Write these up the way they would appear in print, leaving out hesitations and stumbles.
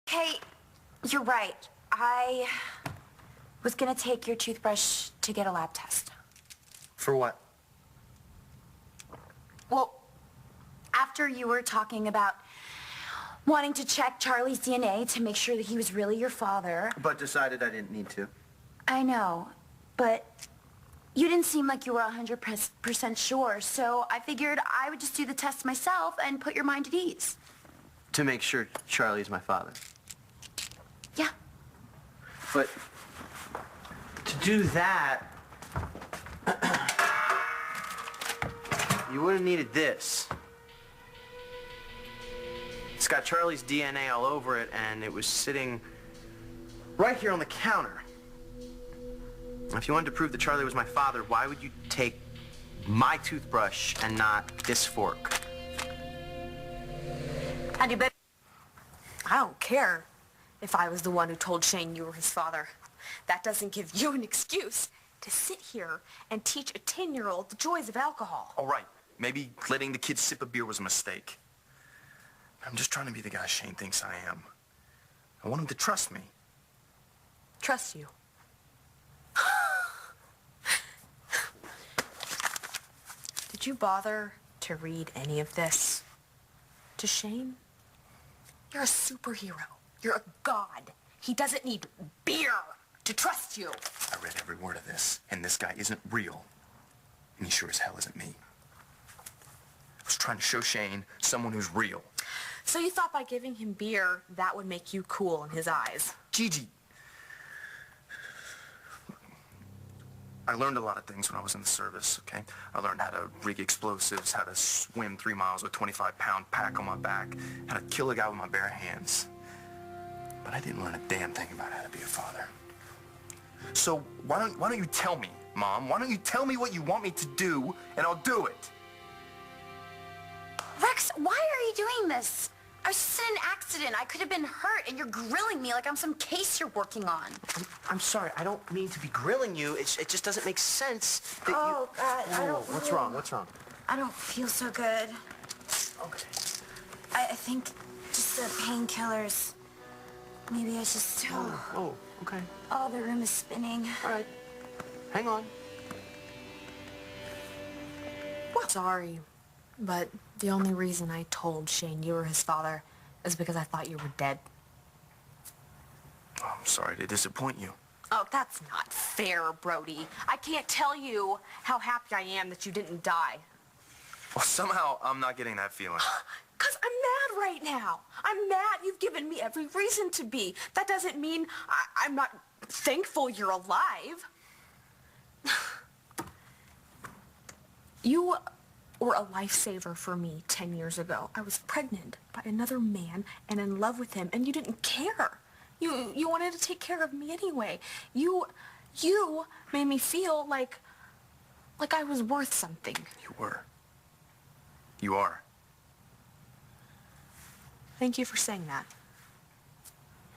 Hey, you're right. I was gonna take your toothbrush to get a lab test. For what? Well, after you were talking about wanting to check Charlie's DNA to make sure that he was really your father. But decided I didn't need to. I know, but you didn't seem like you were 100% sure, so I figured I would just do the test myself and put your mind at ease. To make sure Charlie's my father. Yeah. But to do that, you would have needed this. It's got Charlie's DNA all over it, and it was sitting right here on the counter. If you wanted to prove that Charlie was my father, why would you take my toothbrush and not this fork? And you bet I don't care if I was the one who told Shane you were his father. That doesn't give you an excuse to sit here and teach a 10-year-old the joys of alcohol. All right, maybe letting the kids sip a beer was a mistake. I'm just trying to be the guy Shane thinks I am. I want him to trust me. Trust you. Did you bother to read any of this to Shane? You're a superhero. You're a god. He doesn't need beer to trust you. I read every word of this, and this guy isn't real. And he sure as hell isn't me. I was trying to show Shane someone who's real. So you thought by giving him beer, that would make you cool in his eyes? Gigi. I learned a lot of things when I was in the service, okay? I learned how to rig explosives, how to swim 3 miles with a 25-pound pack on my back, how to kill a guy with my bare hands. But I didn't learn a damn thing about how to be a father. So why don't you tell me, Mom? Why don't you tell me what you want me to do, and I'll do it? Rex, why are you doing this? I was just in an accident. I could have been hurt, and you're grilling me like I'm some case you're working on. I'm sorry. I don't mean to be grilling you. It just doesn't make sense that God, I don't... What's wrong? What's wrong? I don't feel so good. Okay. I think just the painkillers. Maybe I just... Oh, okay. Oh, the room is spinning. All right. Hang on. Sorry, but the only reason I told Shane you were his father is because I thought you were dead. Oh, I'm sorry to disappoint you. Oh, that's not fair, Brody. I can't tell you how happy I am that you didn't die. Well, somehow I'm not getting that feeling. 'Cause I'm mad right now. I'm mad you've given me every reason to be. That doesn't mean I'm not thankful you're alive. You were a lifesaver for me 10 years ago. I was pregnant by another man and in love with him, and you didn't care. You wanted to take care of me anyway. You made me feel like I was worth something. You were. You are. Thank you for saying that.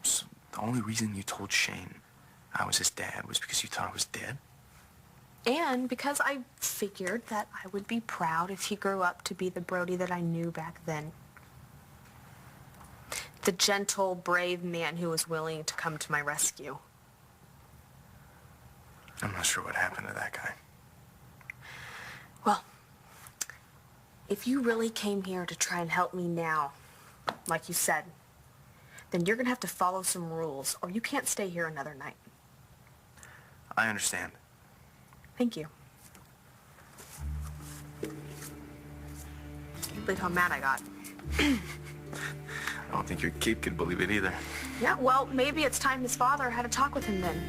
So the only reason you told Shane I was his dad was because you thought I was dead? And because I figured that I would be proud if he grew up to be the Brody that I knew back then. The gentle, brave man who was willing to come to my rescue. I'm not sure what happened to that guy. Well, if you really came here to try and help me now, like you said, then you're going to have to follow some rules, or you can't stay here another night. I understand. Thank you. Can't believe how mad I got. I don't think your kid could believe it either. Yeah, well, maybe it's time his father had a talk with him then.